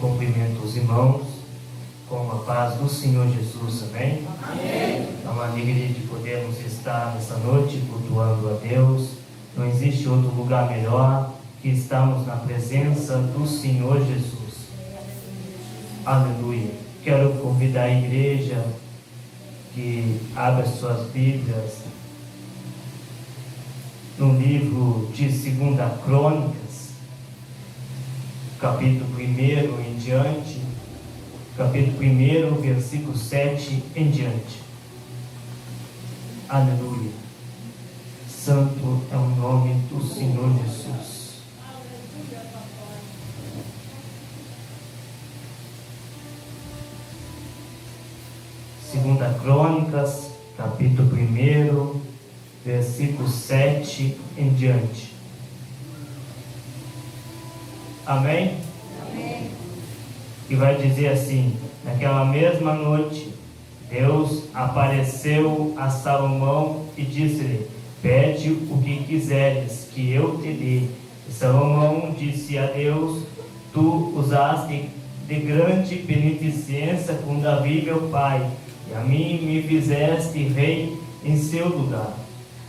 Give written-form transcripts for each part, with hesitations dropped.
Cumprimento os irmãos com a paz do Senhor Jesus, amém? Amém. É uma alegria de podermos estar nessa noite cultuando a Deus. Não existe outro lugar melhor que estarmos na presença do Senhor Jesus. Aleluia. Quero convidar a igreja que abra suas Bíblias no livro de 2 Crônicas, capítulo 1 em diante, capítulo 1, versículo 7 em diante. Aleluia. Santo é o nome do Senhor Jesus. Segunda Crônicas, capítulo 1, versículo 7 em diante. Amém? Amém. E vai dizer assim: naquela mesma noite, Deus apareceu a Salomão e disse-lhe: pede o que quiseres, que eu te dê. E Salomão disse a Deus: tu usaste de grande beneficência com Davi meu pai, e a mim me fizeste rei em seu lugar.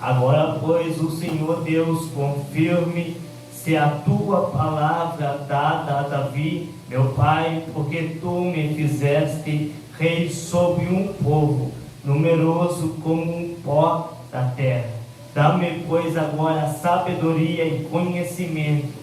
Agora, pois, o Senhor Deus confirme se a tua palavra dada a Davi meu pai, porque tu me fizeste rei sobre um povo numeroso como um pó da terra. Dá-me, pois, agora sabedoria e conhecimento,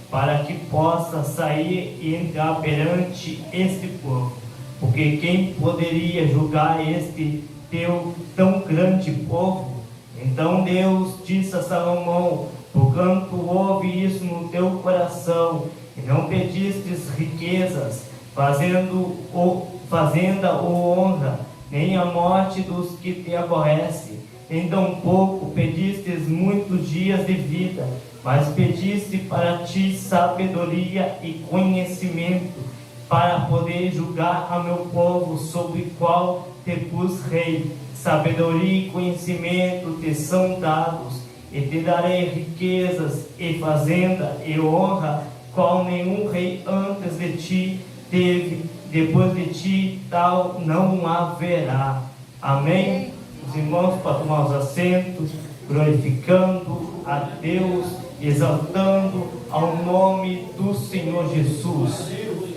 para que possa sair e entrar perante este povo. Porque quem poderia julgar este teu tão grande povo? Então Deus disse a Salomão: porquanto houve isso no teu coração, e não pedistes riquezas, fazenda ou honra, nem a morte dos que te aborrecem, nem tampouco pedistes muitos dias de vida, mas pediste para ti sabedoria e conhecimento, para poder julgar a meu povo, sobre o qual te pus rei. Sabedoria e conhecimento te são dados, e te darei riquezas e fazenda e honra, qual nenhum rei antes de ti teve, depois de ti tal não haverá. Amém? Os irmãos, para tomar os assentos, glorificando a Deus, exaltando ao nome do Senhor Jesus.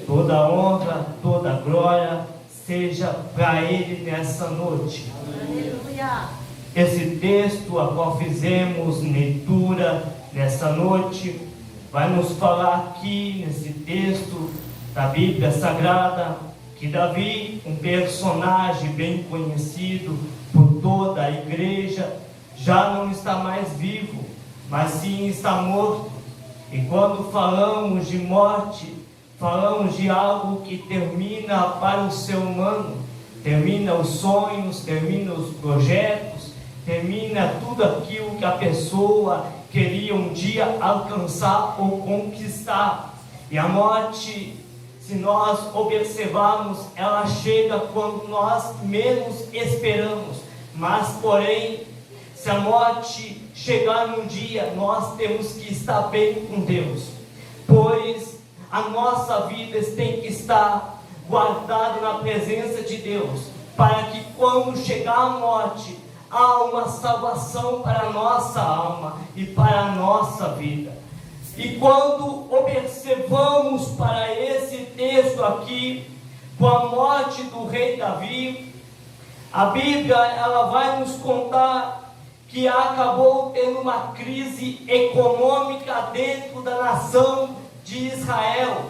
Toda honra, toda glória seja para Ele nessa noite. Aleluia. Esse texto a qual fizemos leitura nessa noite vai nos falar aqui nesse texto da Bíblia Sagrada que Davi, um personagem bem conhecido por toda a igreja, já não está mais vivo, mas sim está morto. E quando falamos de morte, falamos de algo que termina para o ser humano, termina os sonhos, termina os projetos, termina tudo aquilo que a pessoa queria um dia alcançar ou conquistar. E a morte, se nós observarmos, ela chega quando nós menos esperamos. Mas, porém, se a morte chegar num dia, nós temos que estar bem com Deus, pois a nossa vida tem que estar guardada na presença de Deus, para que quando chegar a morte, há uma salvação para a nossa alma e para a nossa vida. E quando observamos para esse texto aqui, com a morte do rei Davi, a Bíblia ela vai nos contar que acabou tendo uma crise econômica dentro da nação de Israel.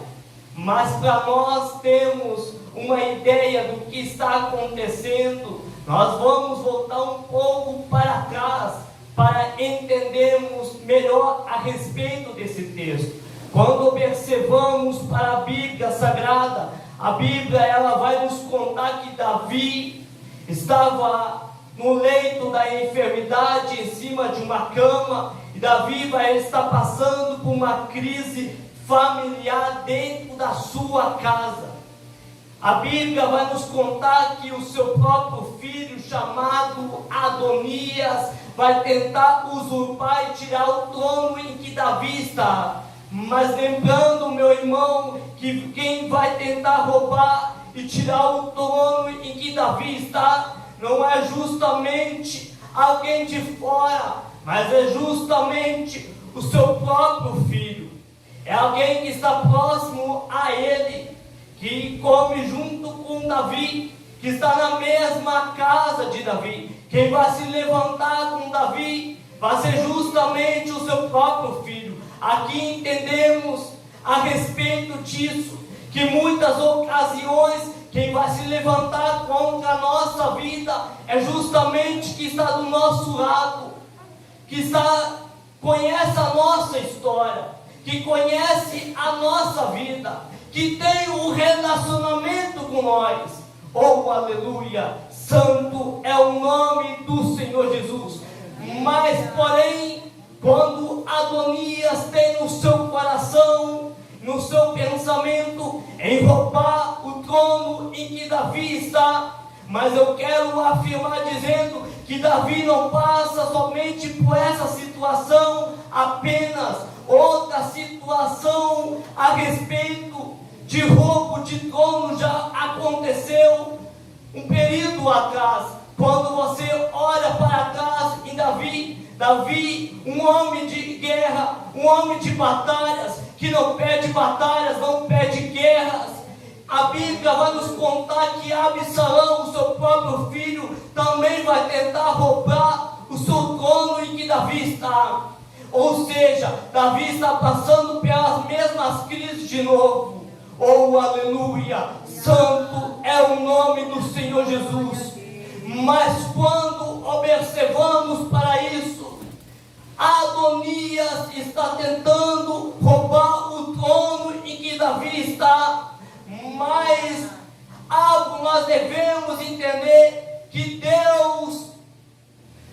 Mas para nós termos uma ideia do que está acontecendo, nós vamos voltar um pouco para trás, para entendermos melhor a respeito desse texto. Quando observamos para a Bíblia Sagrada, a Bíblia ela vai nos contar que Davi estava no leito da enfermidade, em cima de uma cama, e Davi vai estar passando por uma crise familiar dentro da sua casa. A Bíblia vai nos contar que o seu próprio filho, chamado Adonias, vai tentar usurpar e tirar o trono em que Davi está. Mas lembrando, meu irmão, que quem vai tentar roubar e tirar o trono em que Davi está, não é justamente alguém de fora, mas é justamente o seu próprio filho. É alguém que está próximo a ele, que come junto com Davi, que está na mesma casa de Davi. Quem vai se levantar com Davi vai ser justamente o seu próprio filho. Aqui entendemos a respeito disso, que muitas ocasiões quem vai se levantar contra a nossa vida é justamente que está do nosso lado, que conhece a nossa história, que conhece a nossa vida, que tem um relacionamento com nós. Oh, aleluia! Santo é o nome do Senhor Jesus. Mas, porém, quando Adonias tem no seu coração, no seu pensamento, em roubar o trono em que Davi está, mas eu quero afirmar dizendo que Davi não passa somente por essa situação apenas. Outra situação a respeito de roubo de trono já aconteceu um período atrás. Quando você olha para trás em Davi, um homem de guerra, um homem de batalhas, que não pede batalhas, não pede guerras. A Bíblia vai nos contar que Absalão, o seu próprio filho, também vai tentar roubar o seu trono em que Davi está. Ou seja, Davi está passando pelas mesmas crises de novo. Oh, aleluia! Santo é o nome do Senhor Jesus. Mas quando observamos para isso, Adonias está tentando roubar o trono em que Davi está. Mas algo nós devemos entender, que Deus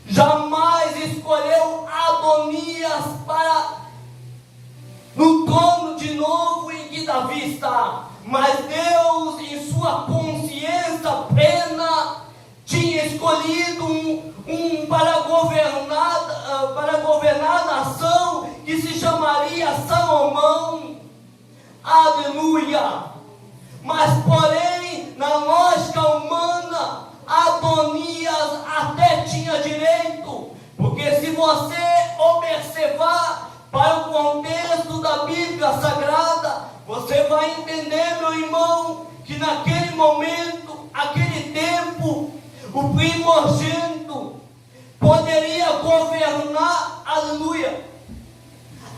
jamais escolheu Adonias para no trono de novo em que Davi está. Mas Deus, em sua consciência plena, tinha escolhido um para governar a nação, que se chamaria Salomão. Aleluia! Mas porém, na lógica humana, Adonias até tinha direito, porque se você observar para o contexto da Bíblia Sagrada, você vai entender, meu irmão, que naquele momento, aquele tempo, o primogênito poderia governar, aleluia,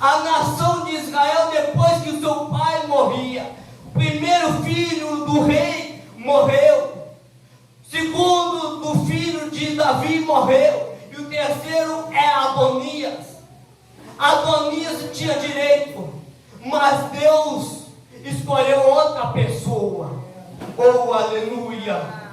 a nação de Israel depois que o seu pai morria. O primeiro filho do rei morreu, o segundo do filho de Davi morreu, e o terceiro é Adonias. Adonias tinha direito, mas Deus escolheu outra pessoa. Oh, aleluia!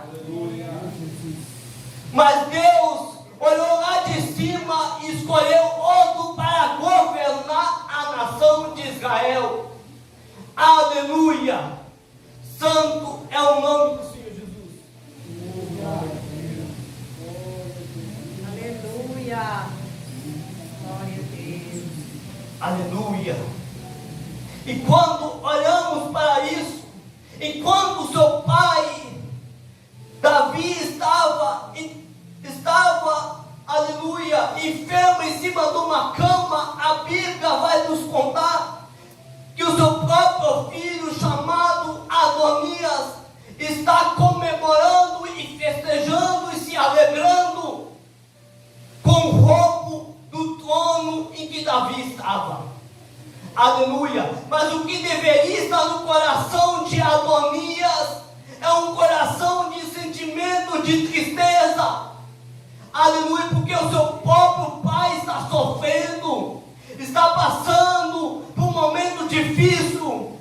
Mas Deus olhou lá de cima e escolheu outro para governar a nação de Israel. Aleluia! Santo é o nome do Senhor Jesus. Aleluia! Glória a Deus. Aleluia! E quando olhamos para isso, enquanto seu pai Davi estava, aleluia, enfermo em cima de uma cama, a Bíblia vai nos contar que o seu próprio filho, chamado Adonias, está comemorando e festejando e se alegrando com o roubo do trono em que Davi estava. Aleluia! Mas o que deveria estar no coração de Adonias é um coração de sentimento de tristeza. Aleluia! Porque o seu próprio pai está sofrendo, está passando por um momento difícil.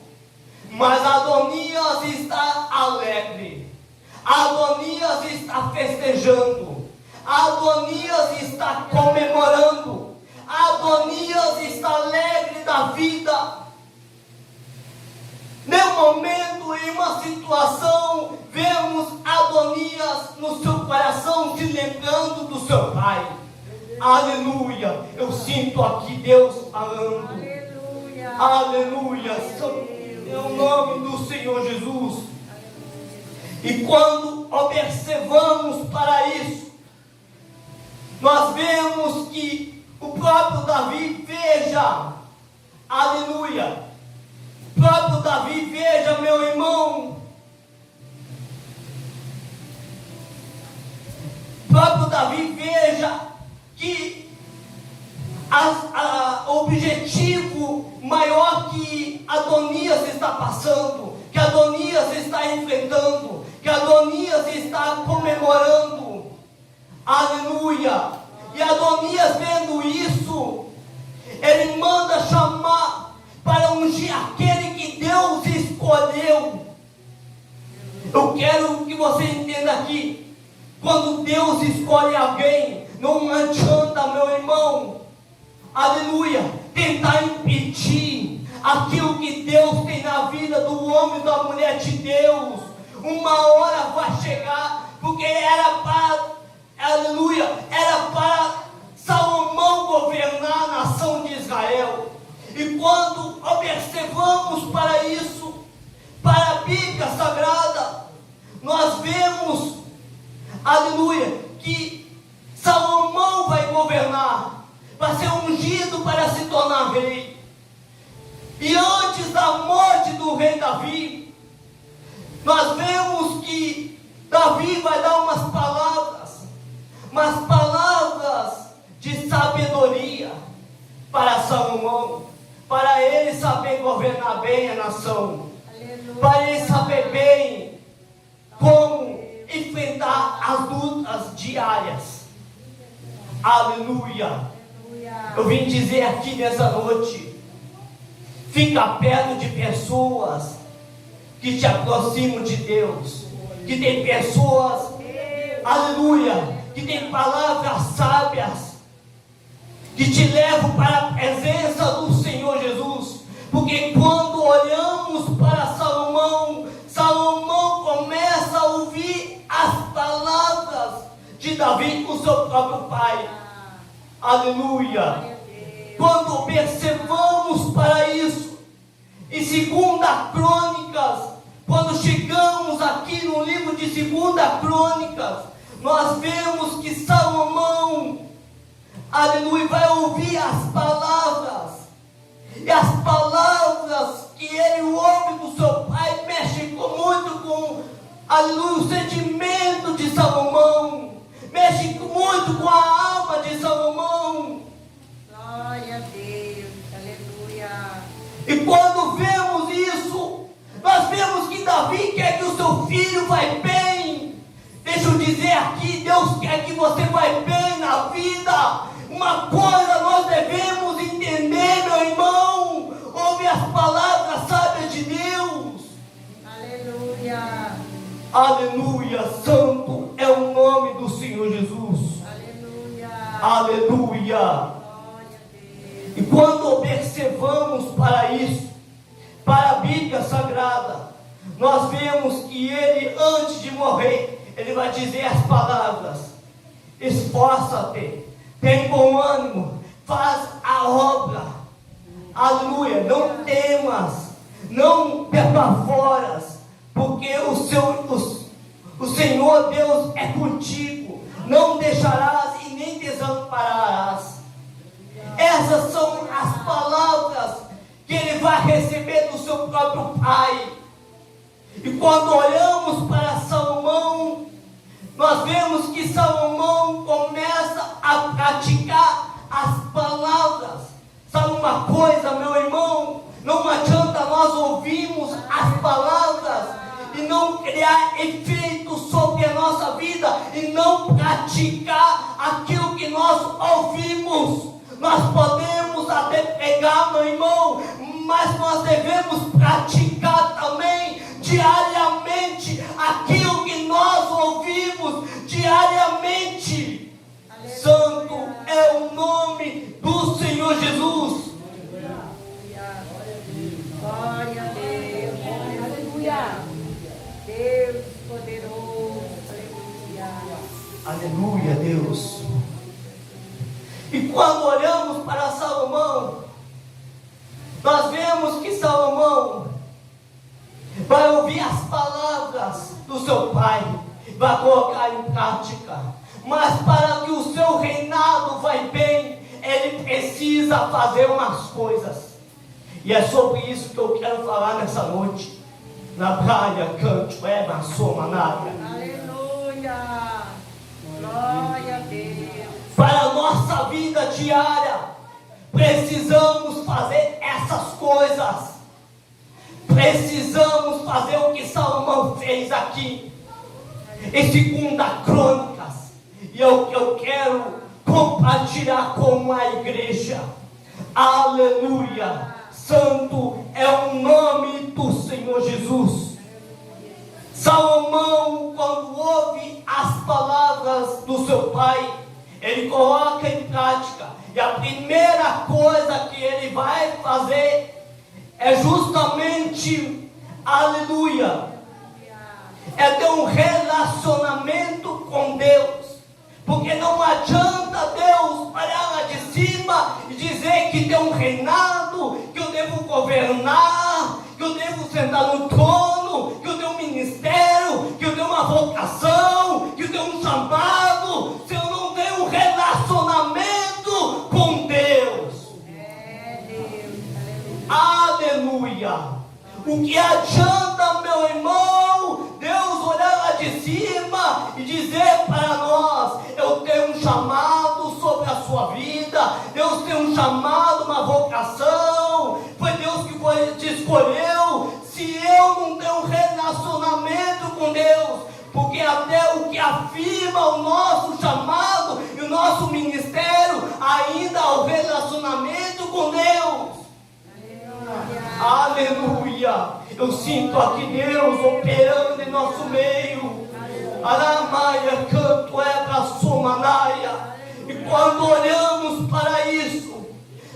Mas Adonias está alegre, Adonias está festejando, Adonias está comemorando, Adonias está alegre da vida. Num momento, em uma situação, vemos Adonias no seu coração se lembrando do seu pai. Aleluia! Eu sinto aqui Deus falando. Aleluia! Aleluia. É o nome do Senhor Jesus. E quando observamos para isso, nós vemos que o próprio Davi, veja, aleluia, o próprio Davi, veja, meu irmão, o próprio Davi, veja que o objetivo maior que Adonias está passando, que Adonias está enfrentando, que Adonias está comemorando, aleluia, e Adonias vendo isso, ele manda chamar para ungir aquele que Deus escolheu. Eu quero que você entenda aqui, quando Deus escolhe alguém, não adianta, meu irmão, aleluia, tentar impedir aquilo que Deus tem na vida do homem e da mulher de Deus. Uma hora vai chegar, porque era para, aleluia, era para Salomão governar a nação de Israel. E quando observamos para isso, para a Bíblia Sagrada, nós vemos, aleluia, que Salomão vai governar, vai ser ungido para se tornar rei. E antes da morte do rei Davi, nós vemos que Davi vai dar umas palavras de sabedoria para Salomão, para ele saber governar bem a nação, para ele saber bem como enfrentar as lutas diárias. Aleluia. Eu vim dizer aqui nessa noite, fica perto de pessoas que te aproximam de Deus, que tem pessoas, aleluia, que tem palavras sábias, que te levam para a presença do Senhor Jesus. Porque quando olhamos para Salomão, Salomão começa a ouvir as palavras de Davi com seu próprio pai. Aleluia. Quando observamos para isso, em 2 Crônicas, quando chegamos aqui no livro de 2 Crônicas, nós vemos que Salomão, aleluia, vai ouvir as palavras, e as palavras que ele ouve do seu pai mexem muito com, aleluia, o sentimento de Salomão, mexe muito com a alma de Salomão. Glória a Deus, aleluia. E quando vemos isso, nós vemos que Davi quer que o seu filho vá bem. Deixa eu dizer aqui, Deus quer que você vá bem na vida. Uma coisa nós devemos entender, meu irmão, ouve as palavras sábias de Deus. Aleluia. Aleluia, santo é o nome do Senhor Jesus. Aleluia. Aleluia. Glória a Deus. E quando observamos para isso, para a Bíblia Sagrada, nós vemos que ele, antes de morrer, ele vai dizer as palavras: esforça-te, tem bom ânimo, faz a obra. Aleluia, não temas, não te apavoras, porque o Senhor Deus é contigo, não deixarás e nem desampararás. Essas são as palavras que ele vai receber do seu próprio pai. E quando olhamos para Salomão, nós vemos que Salomão começa a praticar as palavras. Sabe uma coisa, meu irmão? Não adianta nós ouvirmos as palavras e não criar efeito sobre a nossa vida e não praticar aquilo que nós ouvimos. Nós podemos até pegar, meu irmão, mas nós devemos praticar também diariamente aquilo que nós ouvimos diariamente. Aleluia. Santo é o nome do Senhor Jesus. Glória a Deus. Aleluia. Deus poderoso. Aleluia. Aleluia, Deus. E quando olhamos para Salomão, nós vemos do seu Pai, vai colocar em prática. Mas para que o seu reinado vai bem, ele precisa fazer umas coisas. E é sobre isso que eu quero falar nessa noite. Na praia, canto, na soma, nada. Aleluia. Glória a Deus. Para a nossa vida diária, precisamos fazer essas coisas. Precisamos fazer o que Salomão fez aqui. Em 2 Crônicas. E é o que eu quero compartilhar com a igreja. Aleluia. Santo é o nome do Senhor Jesus. Salomão, quando ouve as palavras do seu pai, ele coloca em prática. E a primeira coisa que ele vai fazer é justamente, aleluia, é ter um relacionamento com Deus. Porque não adianta Deus olhar lá de cima e dizer que tem um reinado, que eu devo governar, que eu devo sentar no trono, que eu tenho um ministério, que eu tenho uma vocação, que eu tenho um chamado, se eu não tenho um relacionamento com Deus. Aleluia. O que adianta, meu irmão, Deus olhar lá de cima e dizer para nós: eu tenho um chamado sobre a sua vida, Deus tem um chamado, uma vocação, foi Deus que te escolheu. Se eu não tenho um relacionamento com Deus, porque até o que afirma o nosso chamado e o nosso ministério ainda é o relacionamento com Deus. Aleluia. Eu sinto aqui Deus operando em nosso meio. Aramaia, canto é para Somanaia. E quando olhamos para isso,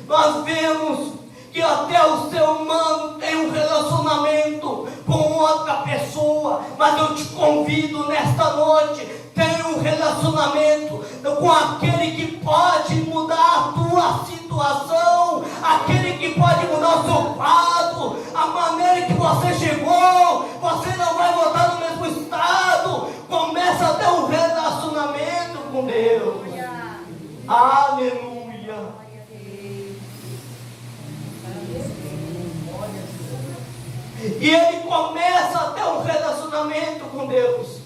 nós vemos que até o ser humano tem um relacionamento com outra pessoa. Mas eu te convido nesta noite, tenha um relacionamento com aquele que pode mudar a tua situação, aquele que pode mudar o seu quadro, a maneira que você chegou. Você não vai voltar no mesmo estado. Começa a ter um relacionamento com Deus. Aleluia. E ele começa a ter um relacionamento com Deus.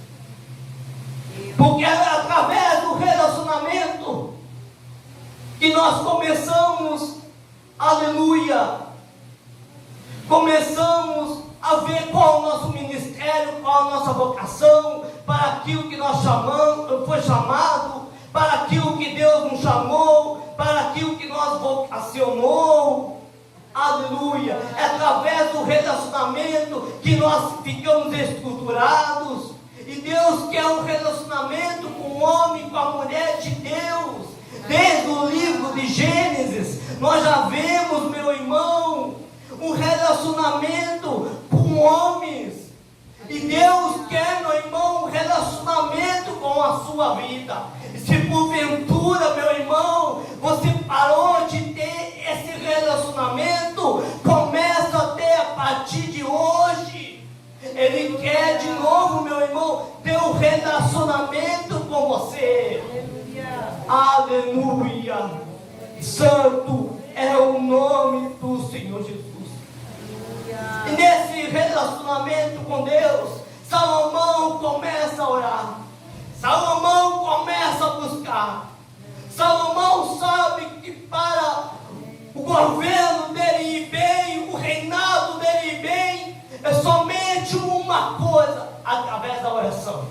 Porque é através do relacionamento que nós começamos, aleluia, começamos a ver qual é o nosso ministério, qual é a nossa vocação, para aquilo que nós foi chamado, para aquilo que Deus nos chamou, para aquilo que nós vocacionou. Aleluia. É através do relacionamento que nós ficamos estruturados. E Deus quer um relacionamento com o homem, com a mulher de Deus. Desde o livro de Gênesis, nós já vemos, meu irmão, um relacionamento com homens. E Deus quer, meu irmão, um relacionamento com a sua vida. E se porventura, meu irmão, você parou de ter esse relacionamento, começa a ter a partir de hoje. Ele quer de novo, meu irmão, ter um relacionamento com você. Aleluia. Aleluia. Santo é o nome do Senhor Jesus. E nesse relacionamento com Deus, Salomão começa a orar. Salomão começa a buscar. Salomão sabe que para o governo dele ir bem, o reinado dele ir bem, é somente uma coisa: através da oração.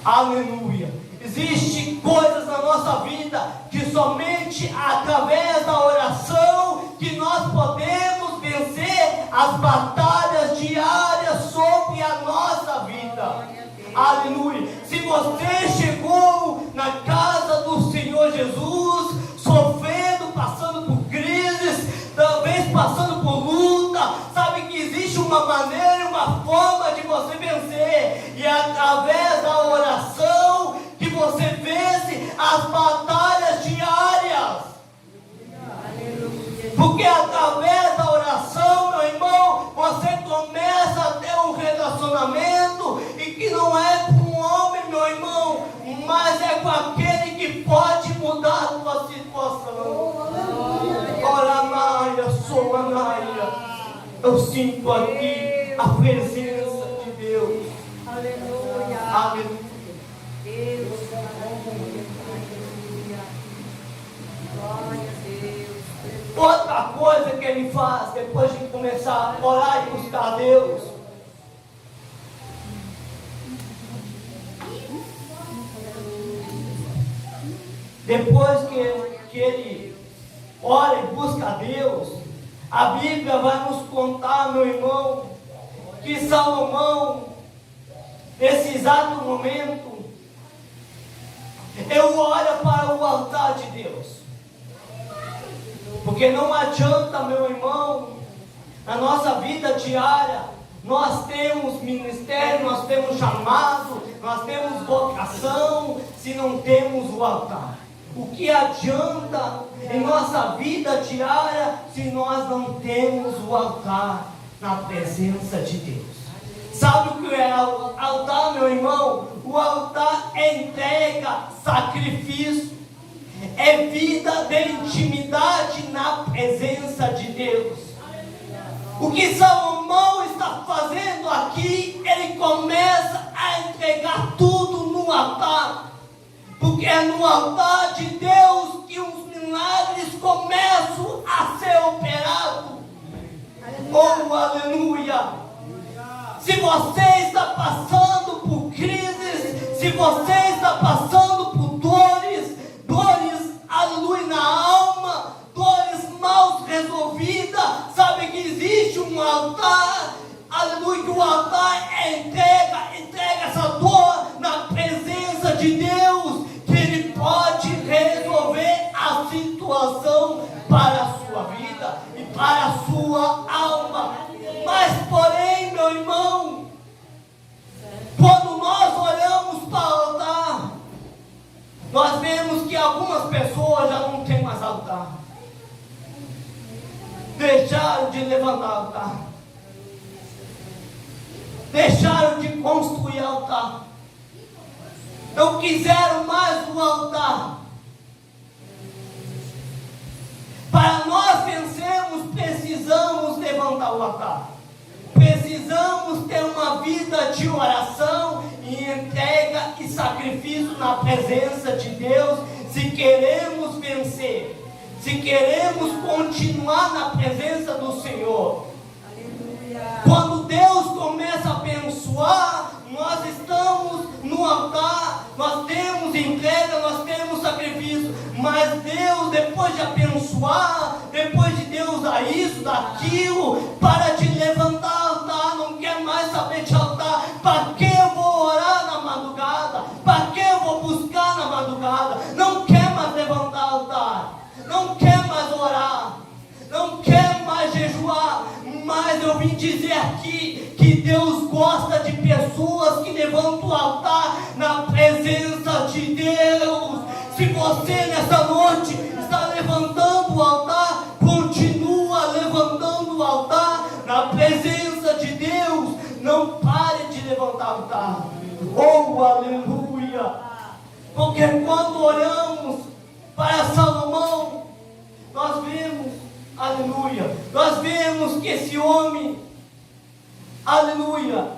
Aleluia. Existem coisas na nossa vida que somente através da oração que nós podemos vencer as batalhas diárias sobre a nossa vida. Aleluia. Se você chegou na casa do Senhor Jesus, sofrendo, passando por crises, talvez passando por luta, sabe que existe uma maneira, uma forma de você vencer, e é através da oração que você vence as batalhas diárias. Porque através da oração, meu irmão, você começa a ter um relacionamento relacionamento e que não é com um homem, meu irmão, mas é com aquele que pode mudar a tua situação. Ora, Maia, Solanaia. Eu sinto aqui a presença de Deus. Aleluia. Aleluia. Deus, aleluia. Glória a Deus. Outra coisa que ele faz depois de começar a orar e buscar a Deus, depois que ele ora e busca a Deus, a Bíblia vai nos contar, meu irmão, que Salomão, nesse exato momento, ele olha para o altar de Deus. Porque não adianta, meu irmão, na nossa vida diária, nós temos ministério, nós temos chamado, nós temos vocação, se não temos o altar. O que adianta em nossa vida diária se nós não temos o altar na presença de Deus? Sabe o que é o altar, meu irmão? O altar é entrega, sacrifício, é vida de intimidade na presença de Deus. O que Salomão está fazendo aqui, ele começa a entregar tudo no altar. Porque é no altar de Deus que os milagres começam a ser operados. Oh, aleluia! Se você está passando por crises, se você está passando por dores, aleluia, na alma, dores mal resolvidas, sabe que existe um altar, aleluia, que o altar é entrega essa dor na presença de Deus, que Ele pode resolver a situação para a sua vida e para a sua alma. Mas porém, meu irmão, quando nós olhamos para o altar, nós vemos que algumas pessoas já não têm mais altar, deixaram de levantar altar, deixaram de construir altar, não quiseram mais o altar. Para nós vencermos, precisamos levantar o altar. Precisamos ter uma vida de oração e entrega e sacrifício na presença de Deus, se queremos vencer, se queremos continuar na presença do Senhor. Aleluia. Quando Deus começa a abençoar, nós estamos no altar, nós temos entrega, nós temos sacrifício, mas Deus, depois de abençoar, depois de Deus dar isso, daquilo, para de levantar altar, não quer mais saber de altar. Para que eu vou orar na madrugada? Para que eu vou buscar na madrugada? Não quer mais levantar altar, não quer mais orar, não quer mais jejuar. Mas eu vim dizer aqui que Deus gosta de pessoas que levantam o altar na presença de Deus. Se você nessa noite está levantando o altar, continua levantando o altar na presença de Deus. Não pare de levantar o altar. Oh, aleluia! Porque quando olhamos para Salomão, nós vemos, aleluia, nós vemos que esse homem, aleluia,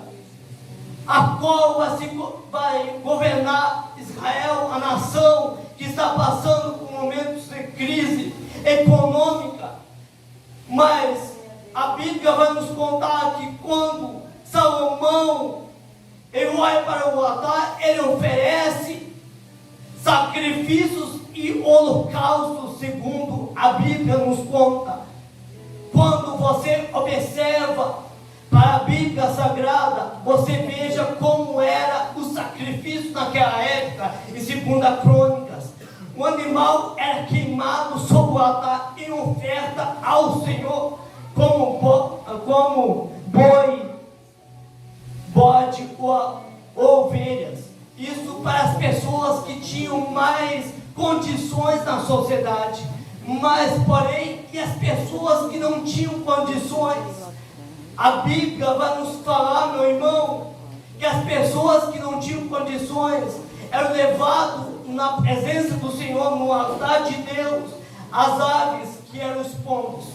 a qual vai governar Israel, a nação que está passando por momentos de crise econômica. Mas a Bíblia vai nos contar que quando Salomão ele olha para o altar, ele oferece sacrifícios e holocaustos, segundo a Bíblia nos conta. Quando você observa para a Bíblia Sagrada, você veja como era o sacrifício naquela época. Em 2 Crônicas, o animal era queimado sobre o altar em oferta ao Senhor, como boi, bode ou ovelhas. Isso para as pessoas que tinham mais condições na sociedade. Mas porém, e as pessoas que não tinham condições, A Bíblia vai nos falar, meu irmão, que as pessoas que não tinham condições eram levadas na presença do Senhor, no altar de Deus, as aves que eram os pombos.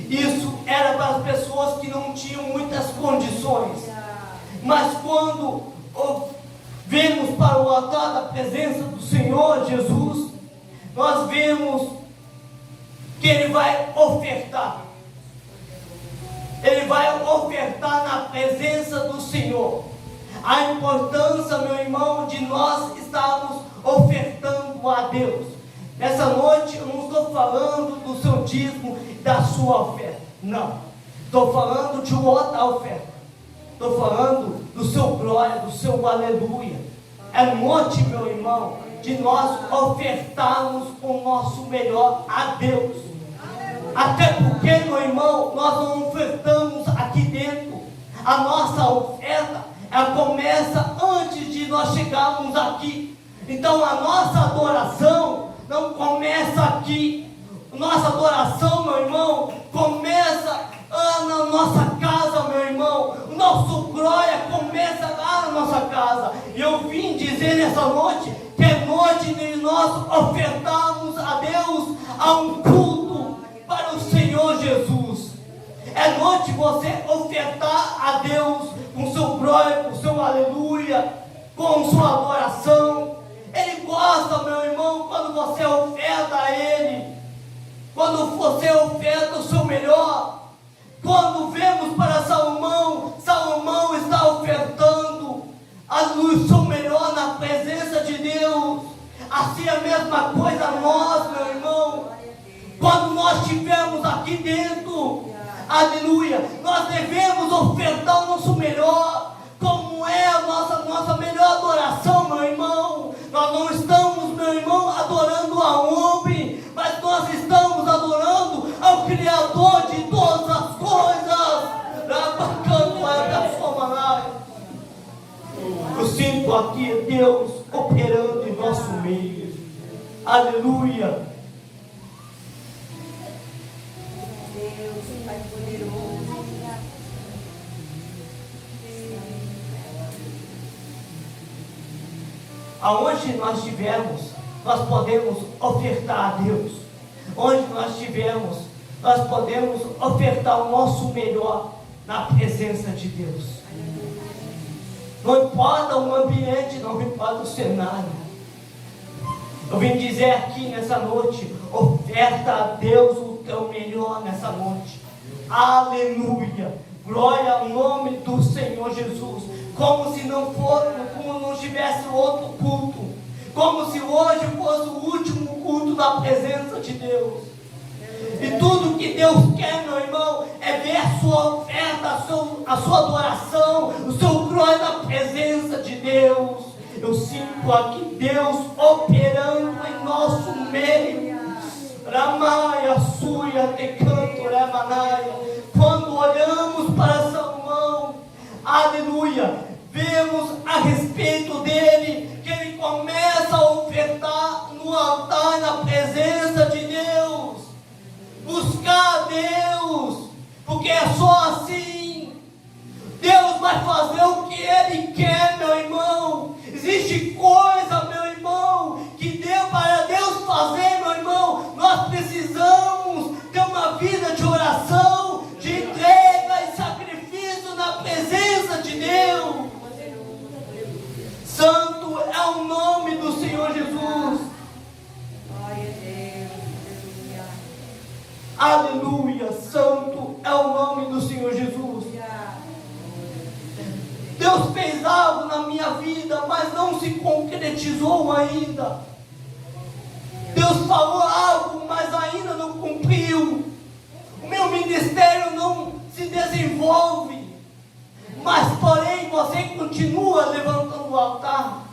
Isso era para as pessoas que não tinham muitas condições. Mas quando vemos para o altar da presença do Senhor Jesus, nós vemos que Ele vai ofertar. Ele vai ofertar na presença do Senhor. A importância, meu irmão, de nós estarmos ofertando a Deus. Nessa noite eu não estou falando do seu dízimo, da sua oferta. Não. Estou falando de outra oferta. Estou falando do seu glória, do seu aleluia. É noite, meu irmão, de nós ofertarmos o nosso melhor a Deus. Até porque, meu irmão, nós não ofertamos aqui dentro. A nossa oferta, ela começa antes de nós chegarmos aqui. Então a nossa adoração não começa aqui. Nossa adoração, meu irmão, começa na nossa casa, meu irmão. O nosso glória começa lá na nossa casa. E eu vim dizer nessa noite que é noite de nós ofertarmos a Deus a um culto para o Senhor Jesus. É noite de você ofertar a Deus com seu glória, com seu aleluia, com sua adoração. Ele gosta, meu irmão, quando você oferta a Ele, quando você oferta o seu melhor. Quando vemos para Salomão, Salomão está ofertando o seu melhor na presença de Deus. Assim é a mesma coisa nós, meu irmão. Quando nós estivermos aqui dentro, aleluia, nós devemos ofertar o nosso melhor. Como é a nossa melhor adoração, meu irmão? Nós não estamos, meu irmão, adorando a homem, mas nós estamos adorando ao Criador de todas as coisas. Eu sinto aqui Deus operando em nosso meio. Aleluia. Deus, Pai poderoso. Aonde nós estivermos, nós podemos ofertar a Deus. Onde nós estivermos, nós podemos ofertar o nosso melhor na presença de Deus. Não importa o ambiente, não importa o cenário. Eu vim dizer aqui nessa noite, oferta a Deus o teu melhor nessa noite. Aleluia. Glória ao nome do Senhor Jesus. Como se não fosse, como não tivesse outro culto. Como se hoje fosse o último culto da presença de Deus. E tudo que Deus quer, meu irmão, é ver a sua oferta, a sua adoração, o seu glória na presença de Deus. Eu sinto aqui Deus operando em nosso meio. Ramaia, suia, te canto, remanaia. Quando olhamos para Salomão, aleluia, vemos a respeito dele, que ele começa a ofertar no altar, na presença de Deus. Buscar a Deus, porque é só assim. Deus vai fazer o que Ele quer, meu irmão. Existe coisa, meu irmão, que deu para Deus fazer, meu irmão. Nós precisamos ter uma vida de oração, de entrega e sacrifício na presença de Deus. Santo é o nome do Senhor Jesus. Aleluia, santo é o nome do Senhor Jesus. Deus fez algo na minha vida, mas não se concretizou ainda. Deus falou algo, mas ainda não cumpriu. O meu ministério não se desenvolve. Mas porém você continua levantando o altar.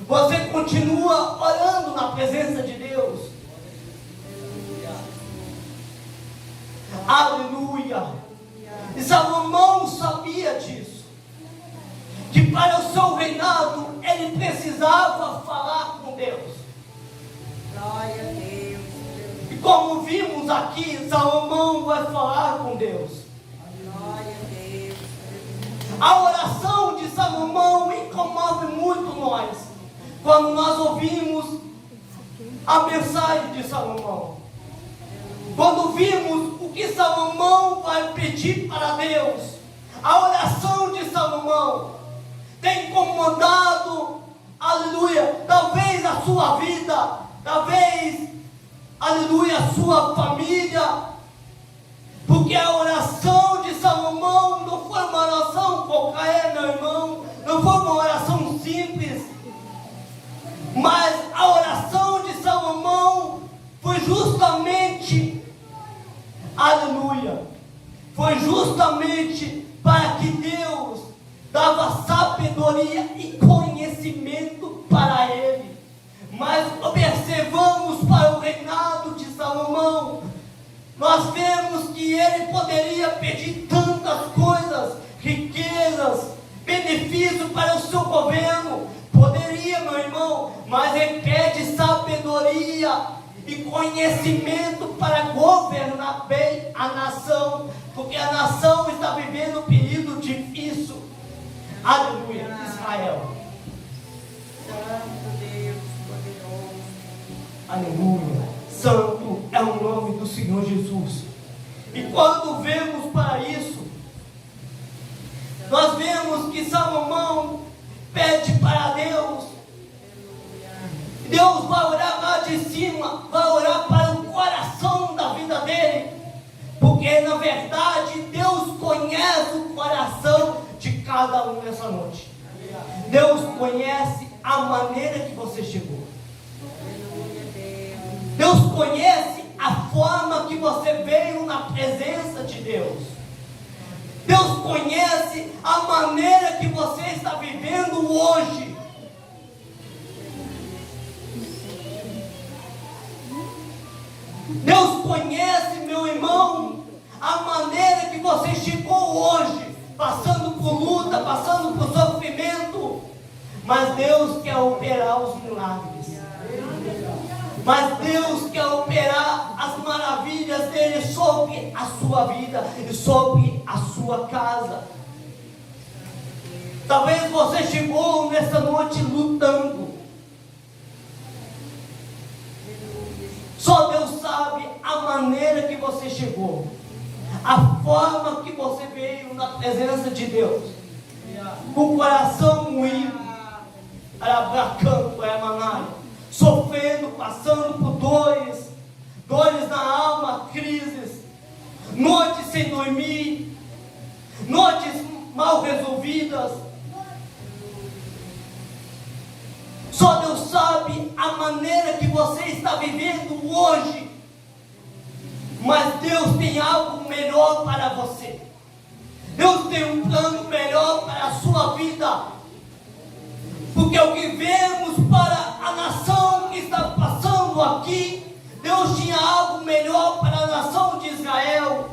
Você continua orando na presença de Deus. Aleluia. E Salomão sabia disso, que para o seu reinado ele precisava falar com Deus. Glória a Deus. E como vimos aqui, Salomão vai falar com Deus. Glória a Deus. A oração de Salomão incomove muito nós, quando nós ouvimos a mensagem de Salomão. Quando vimos o que Salomão vai pedir para Deus, a oração de Salomão tem incomodado, aleluia, talvez a sua vida, talvez, aleluia, a sua família, porque a oração de Salomão não foi uma oração qualquer, meu irmão, não foi uma oração simples, mas a oração de Salomão foi justamente, aleluia, foi justamente para que Deus dava sabedoria e conhecimento para ele. Mas observamos para o reinado de Salomão, nós vemos que ele poderia pedir tantas coisas, riquezas, benefícios para o seu governo, poderia, meu irmão, mas ele pede sabedoria e conhecimento para governar bem a nação, porque a nação está vivendo um período difícil. Aleluia, Israel. Santo Deus poderoso. Aleluia. Santo é o nome do Senhor Jesus. E quando vemos para isso, nós vemos que Salomão pede para Deus. Deus vai orar lá de cima, vai orar para o coração da vida dele, porque na verdade Deus conhece o coração de cada um nessa noite. Deus conhece a maneira que você chegou. Deus conhece a forma que você veio na presença de Deus. Deus conhece a maneira que você está vivendo hoje. Deus conhece, meu irmão, a maneira que você chegou hoje, passando por luta, passando por sofrimento. Mas Deus quer operar os milagres. Mas Deus quer operar as maravilhas dele sobre a sua vida e sobre a sua casa. Talvez você chegou nessa noite lutando. Só Deus sabe a maneira que você chegou, a forma que você veio na presença de Deus, com o coração moído, arabracanto, emanário, sofrendo, passando por dores na alma, crises, noites sem dormir, noites mal resolvidas. Só Deus sabe a maneira que você está vivendo hoje, mas Deus tem algo melhor para você. Deus tem um plano melhor para a sua vida, porque o que vemos para a nação que está passando aqui, Deus tinha algo melhor para a nação de Israel,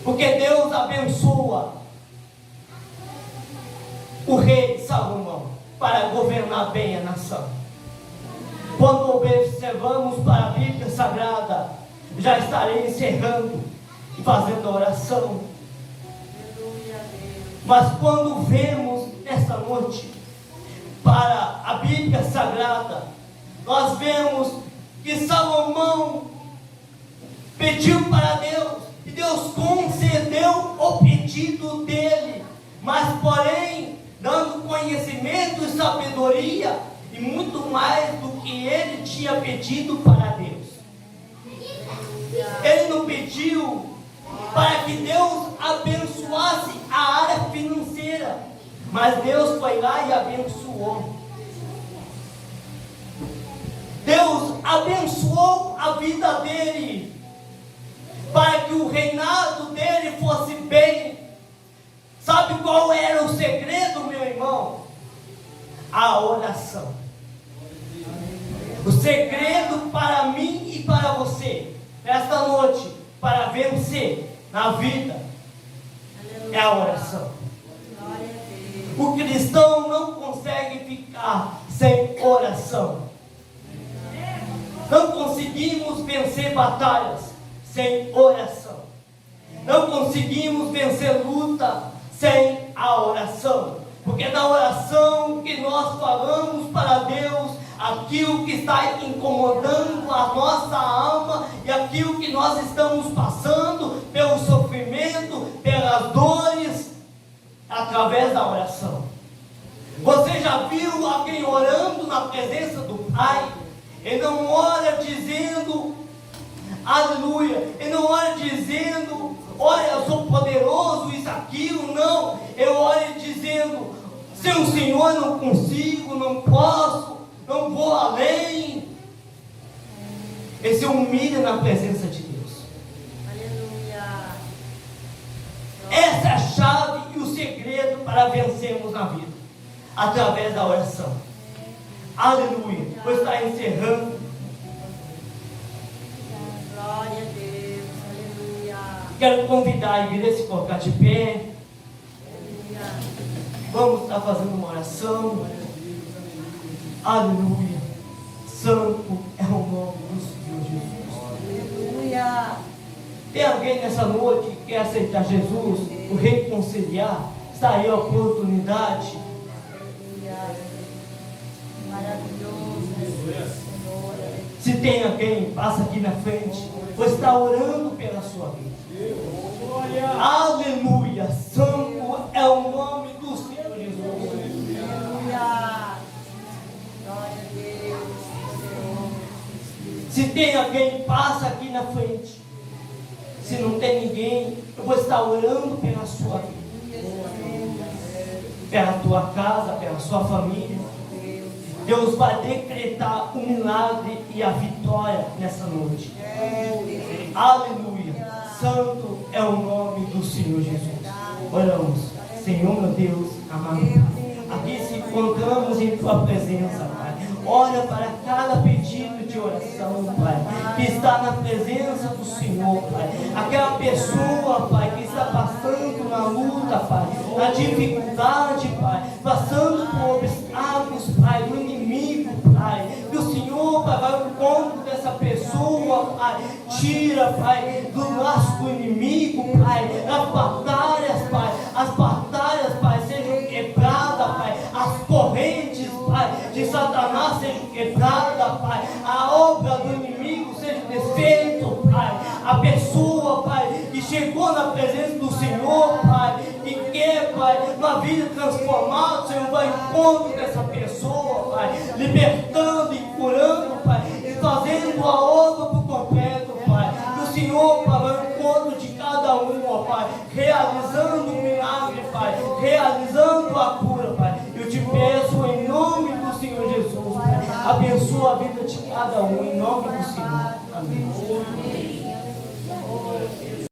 porque Deus abençoa o rei Salomão para governar bem a nação. Quando observamos para a Bíblia Sagrada, já estarei encerrando e fazendo a oração. Mas quando vemos nessa noite para a Bíblia Sagrada, nós vemos que Salomão pediu para Deus e Deus concedeu o pedido dele, mas porém dando conhecimento e sabedoria e muito mais do que ele tinha pedido para Deus. Ele não pediu para que Deus abençoasse a área financeira, mas Deus foi lá e abençoou. Deus abençoou a vida dele, para que o reinado dele fosse bem. Sabe qual era o segredo, meu irmão? A oração. O segredo para mim e para você, nesta noite, para vencer na vida, é a oração. O cristão não consegue ficar sem oração. Não conseguimos vencer batalhas sem oração. Não conseguimos vencer luta sem a oração. Porque é na oração que nós falamos para Deus aquilo que está incomodando a nossa alma e aquilo que nós estamos passando pelo sofrimento, pelas dores, através da oração. Você já viu alguém orando na presença do Pai? Ele não ora dizendo aleluia, ele não ora dizendo olha, eu sou poderoso, isso, aquilo, não. Eu oro dizendo, sem o Senhor não consigo, não posso, não vou além. Ele se humilha na presença de Deus. Aleluia. Essa é a chave e o segredo para vencermos na vida, através da oração. Aleluia. Vou estar encerrando. Glória a Deus. Aleluia. Quero convidar a igreja a se colocar de pé. Aleluia. Vamos estar fazendo uma oração. Aleluia. Santo é o nome do Senhor Jesus. Aleluia. Tem alguém nessa noite que quer aceitar Jesus, o reconciliar? Está aí a oportunidade. Aleluia. Maravilhoso. Senhor. Se tem alguém, passa aqui na frente. Vou estar orando pela sua vida. Aleluia. Santo é o nome do Senhor Jesus. Aleluia. Glória a Deus. Senhor. Se tem alguém, passa aqui na frente. Se não tem ninguém, eu vou estar orando pela sua vida, pela tua casa, pela sua família. Deus vai decretar o milagre e a vitória nessa noite. Aleluia. Santo é o nome do Senhor Jesus. Oramos. Senhor meu Deus amado, aqui se encontramos em tua presença, Pai. Olha para cada pedido de oração, Pai, que está na presença do Senhor, Pai. Aquela pessoa, Pai, que está passando na luta, Pai, na dificuldade, Pai, passando por obstáculos, Pai, do inimigo, Pai. Que o Senhor, Pai, vai ao encontro dessa pessoa, Pai. Tira, Pai, do laço do inimigo, Pai. As batalhas, Pai, sejam quebradas, Pai. As correntes, Pai, de Satanás sejam quebradas, Pai. A obra do inimigo seja desfeita, Pai. A pessoa, Pai, que chegou na presença do Senhor, Pai, que quer, Pai, uma vida transformada, o Senhor vai ao encontro dessa pessoa, Pai, libertando e curando, Pai, e fazendo a obra por completo, Pai. Que o Senhor, Pai, vai ao encontro de cada um, ó, Pai, realizando o milagre, Pai, realizando a cura, Pai. Eu te peço em nome do Senhor Jesus, Pai, abençoa a vida de cada um, em nome do Senhor. Amém.